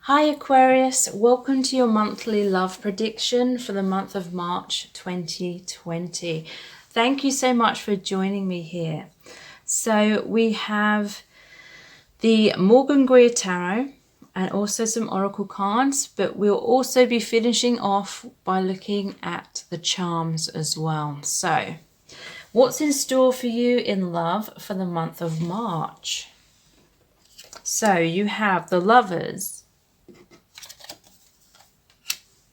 Hi Aquarius, welcome to your monthly love prediction for the month of March 2020. Thank you so much for joining me here. So we have the Morgan Greer Tarot and also some oracle cards, but we'll also be finishing off by looking at the charms as well. So what's in store for you in love for the month of March? So you have the Lovers,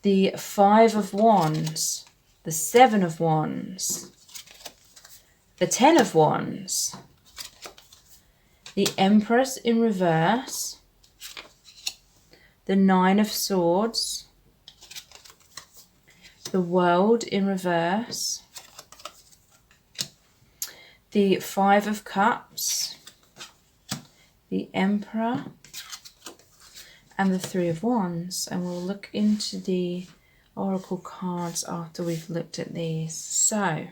the Five of Wands, the Seven of Wands, the Ten of Wands, the Empress in reverse, the Nine of Swords, the World in reverse, the Five of Cups, the Emperor, and the Three of Wands. And we'll look into the oracle cards after we've looked at these. So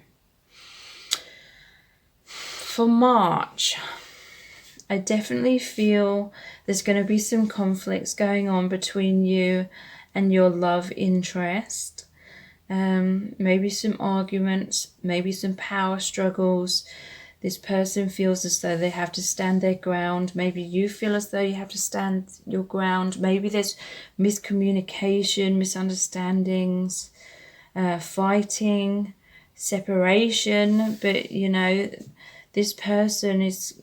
for March, I definitely feel there's going to be some conflicts going on between you and your love interest. Maybe some arguments, maybe some power struggles. This person feels as though they have to stand their ground. Maybe you feel as though you have to stand your ground. Maybe there's miscommunication, misunderstandings, fighting, separation. But, you know, this person is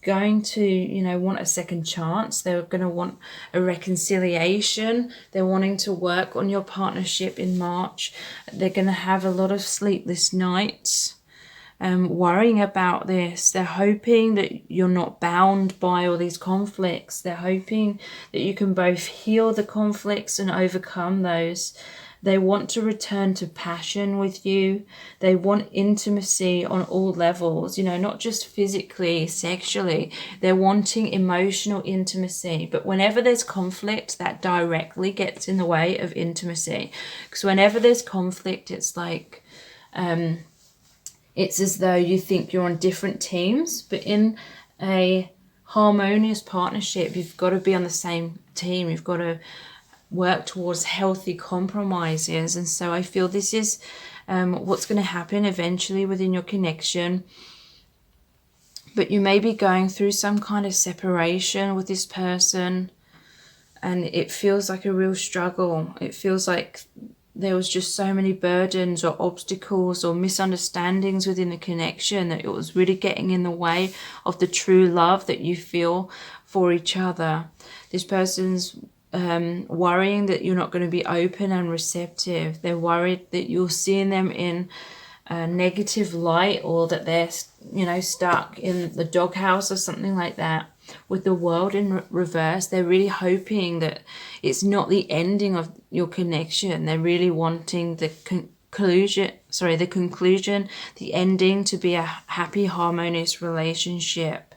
going to, you know, want a second chance. They're going to want a reconciliation. They're wanting to work on your partnership in March. They're going to have a lot of sleepless nights. Worrying about this. They're hoping that you're not bound by all these conflicts. They're hoping that you can both heal the conflicts and overcome those. They want to return to passion with you. They want intimacy on all levels, you know, not just physically, sexually. They're wanting emotional intimacy. But whenever there's conflict, that directly gets in the way of intimacy. Because whenever there's conflict, it's like, it's as though you think you're on different teams, but in a harmonious partnership, you've got to be on the same team. You've got to work towards healthy compromises. And so I feel this is what's going to happen eventually within your connection. But you may be going through some kind of separation with this person, and it feels like a real struggle. It feels like there was just so many burdens or obstacles or misunderstandings within the connection that it was really getting in the way of the true love that you feel for each other. This person's worrying that you're not going to be open and receptive. They're worried that you're seeing them in a negative light, or that they're, you know, stuck in the doghouse or something like that. With the World in reverse, they're really hoping that it's not the ending of your connection. They're really wanting the conclusion, the ending to be a happy, harmonious relationship.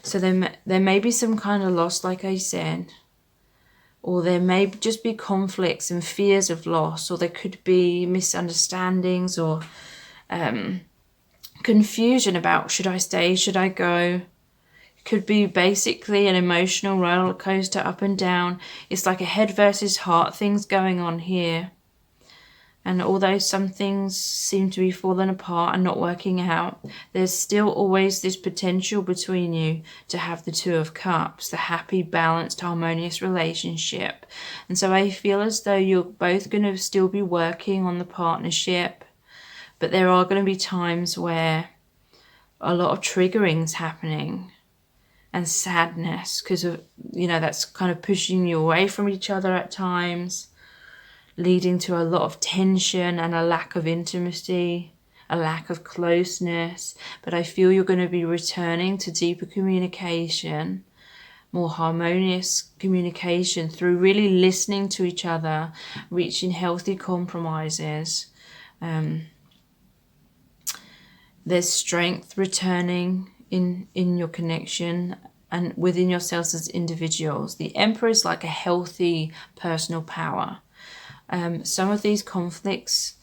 So there may be some kind of loss, like I said, or there may just be conflicts and fears of loss, or there could be misunderstandings or confusion about, should I stay, should I go? Could be basically an emotional roller coaster up and down. It's like a head versus heart things going on here. And although some things seem to be falling apart and not working out, there's still always this potential between you to have the Two of Cups, the happy, balanced, harmonious relationship. And so I feel as though you're both going to still be working on the partnership, but there are going to be times where a lot of triggering's happening. And sadness, because of, you know, that's kind of pushing you away from each other at times, leading to a lot of tension and a lack of intimacy, a lack of closeness. But I feel you're going to be returning to deeper communication, more harmonious communication through really listening to each other, reaching healthy compromises. There's strength returning in your connection and within yourselves as individuals. The Emperor is like a healthy personal power. Some of these conflicts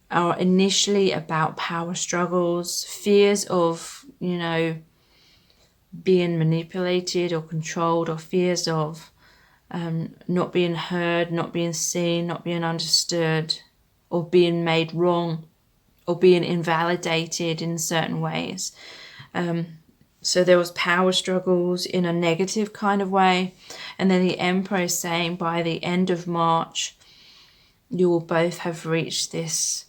are initially about power struggles, fears of, you know, being manipulated or controlled, or fears of not being heard, not being seen, not being understood, or being made wrong, or being invalidated in certain ways. So there was power struggles in a negative kind of way. And then the Emperor is saying by the end of March, you will both have reached this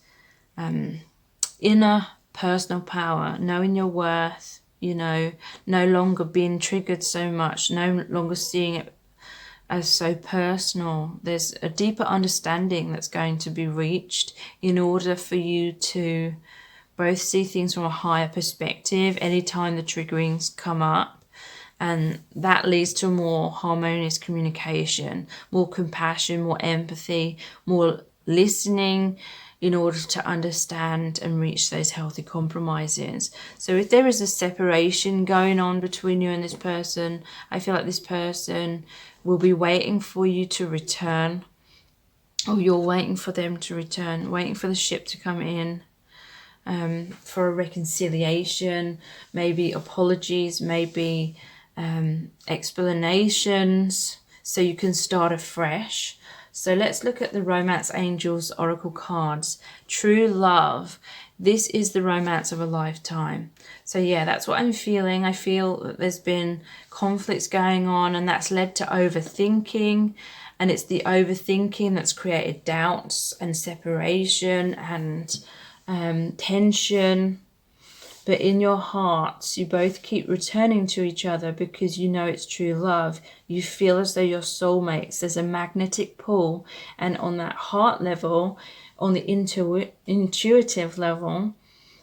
inner personal power, knowing your worth, you know, no longer being triggered so much, no longer seeing it as so personal. There's a deeper understanding that's going to be reached in order for you to both see things from a higher perspective anytime the triggerings come up. And that leads to more harmonious communication, more compassion, more empathy, more listening, in order to understand and reach those healthy compromises. So if there is a separation going on between you and this person, I feel like this person will be waiting for you to return, or you're waiting for them to return, waiting for the ship to come in, for a reconciliation, maybe apologies, maybe explanations, so you can start afresh. So let's look at the Romance Angels Oracle cards. True love. This is the romance of a lifetime. So yeah, that's what I'm feeling. I feel that there's been conflicts going on, and that's led to overthinking. And it's the overthinking that's created doubts and separation and tension. But in your hearts, you both keep returning to each other because you know it's true love. You feel as though you're soulmates. There's a magnetic pull. And on that heart level, on the intuitive level,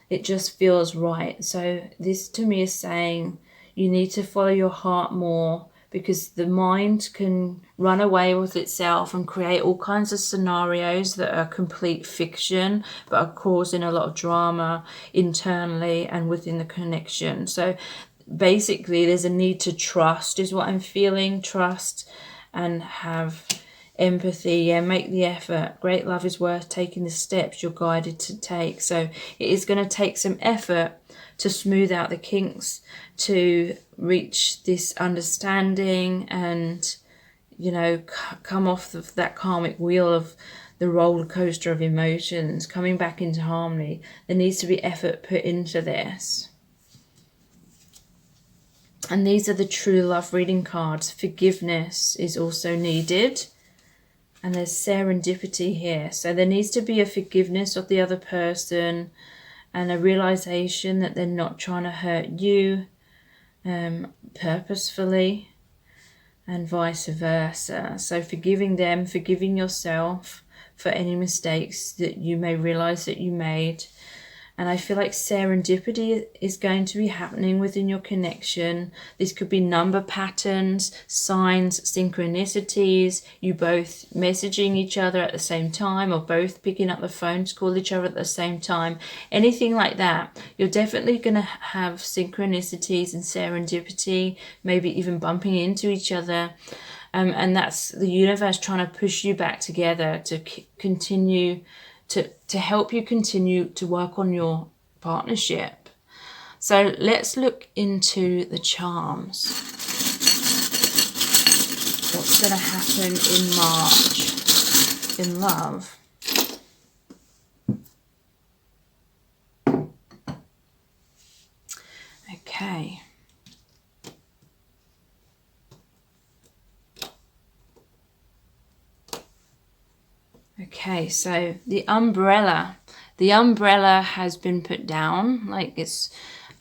it just feels right. So this to me is saying you need to follow your heart more, because the mind can run away with itself and create all kinds of scenarios that are complete fiction but are causing a lot of drama internally and within the connection. So basically there's a need to trust is what I'm feeling. Trust and have empathy and make the effort. Great love is worth taking the steps you're guided to take. So it is going to take some effort to smooth out the kinks, to reach this understanding and, you know, come off of that karmic wheel of the roller coaster of emotions, coming back into harmony. There needs to be effort put into this. And these are the true love reading cards. Forgiveness is also needed. And there's serendipity here. So there needs to be a forgiveness of the other person and a realization that they're not trying to hurt you purposefully, and vice versa. So forgiving them, forgiving yourself for any mistakes that you may realize that you made. And I feel like serendipity is going to be happening within your connection. This could be number patterns, signs, synchronicities, you both messaging each other at the same time, or both picking up the phone to call each other at the same time. Anything like that. You're definitely going to have synchronicities and serendipity, maybe even bumping into each other. And that's the universe trying to push you back together to continue to help you continue to work on your partnership. So let's look into the charms. What's going to happen in March in love? Okay. Okay, so the umbrella has been put down, like it's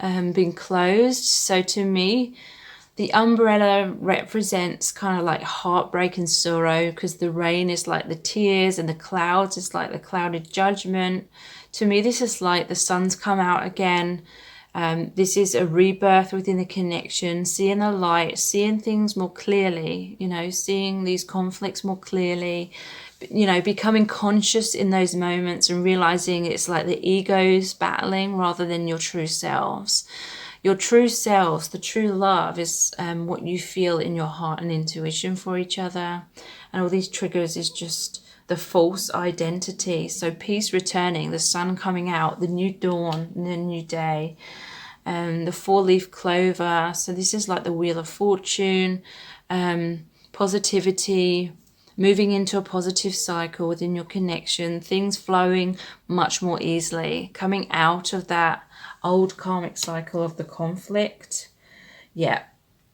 been closed. So to me, the umbrella represents kind of like heartbreak and sorrow, because the rain is like the tears and the clouds is like the clouded judgment. To me, this is like the sun's come out again. This is a rebirth within the connection, seeing the light, seeing things more clearly, you know, seeing these conflicts more clearly, you know, becoming conscious in those moments and realizing it's like the egos battling rather than your true selves. Your true selves, the true love is what you feel in your heart and intuition for each other. And all these triggers is just the false identity. So peace returning, the sun coming out, the new dawn, the new day. the 4-leaf clover. So this is like the Wheel of Fortune, positivity, moving into a positive cycle within your connection, things flowing much more easily, coming out of that old karmic cycle of the conflict. Yeah.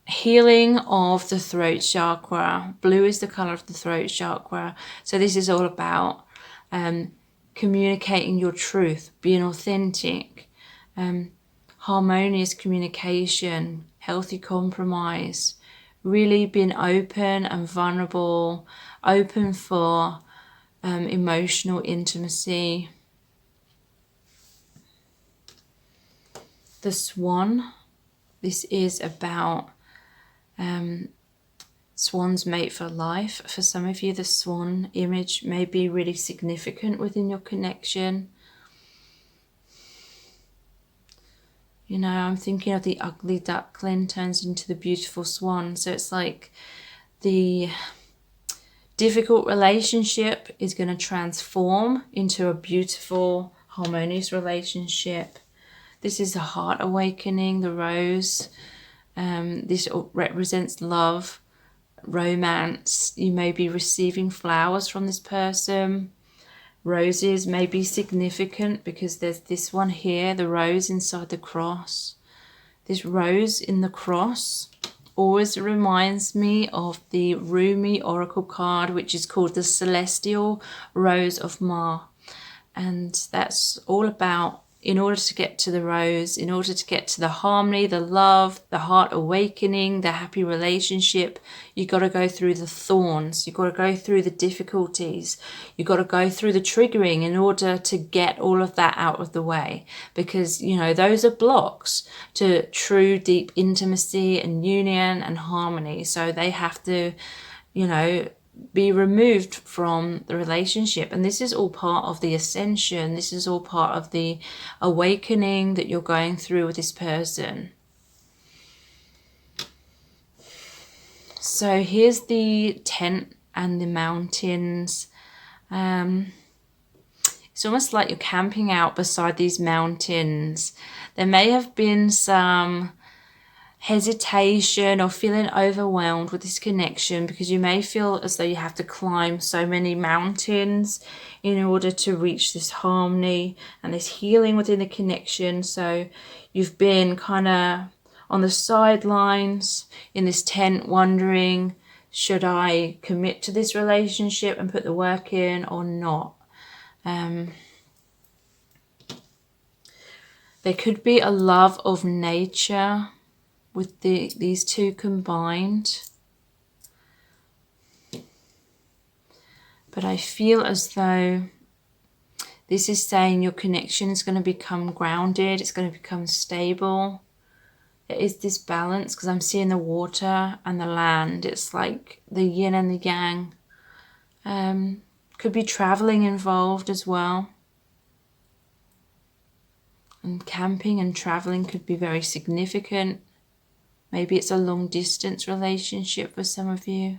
Healing of the throat chakra. Blue is the color of the throat chakra. So this is all about communicating your truth, being authentic, harmonious communication, healthy compromise, really being open and vulnerable, open for emotional intimacy. The Swan. This is about swans mate for life. For some of you, the swan image may be really significant within your connection. You know, I'm thinking of the ugly duckling turns into the beautiful swan. So it's like the difficult relationship is going to transform into a beautiful, harmonious relationship. This is the heart awakening, the rose. This represents love, romance. You may be receiving flowers from this person. Roses may be significant because there's this one here, the rose inside the cross. This rose in the cross always reminds me of the Rumi oracle card, which is called the Celestial Rose of Ma. And that's all about, in order to get to the rose, in order to get to the harmony, the love, the heart awakening, the happy relationship, you got to go through the thorns. You got to go through the difficulties. You got to go through the triggering in order to get all of that out of the way. Because, you know, those are blocks to true deep intimacy and union and harmony. So they have to, you know, be removed from the relationship. And this is all part of the ascension. This is all part of the awakening that you're going through with this person. So here's the tent and the mountains. It's almost like you're camping out beside these mountains. There may have been some hesitation or feeling overwhelmed with this connection, because you may feel as though you have to climb so many mountains in order to reach this harmony and this healing within the connection. So you've been kind of on the sidelines in this tent wondering, should I commit to this relationship and put the work in or not? There could be a love of nature with these two combined. But I feel as though this is saying your connection is going to become grounded. It's going to become stable. There is this balance, because I'm seeing the water and the land. It's like the yin and the yang. Could be traveling involved as well. And camping and traveling could be very significant. Maybe it's a long distance relationship for some of you.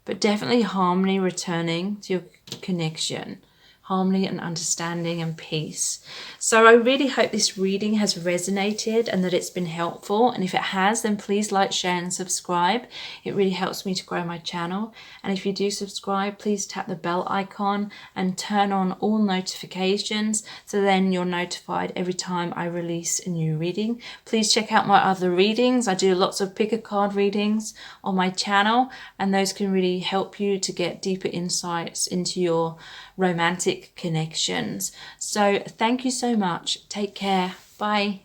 But definitely harmony returning to your connection. Harmony and understanding and peace. So I really hope this reading has resonated and that it's been helpful. And if it has, then please like, share and subscribe. It really helps me to grow my channel. And if you do subscribe, please tap the bell icon and turn on all notifications, so then you're notified every time I release a new reading. Please check out my other readings. I do lots of pick a card readings on my channel, and those can really help you to get deeper insights into your romantic connections. So thank you so much. Take care. Bye.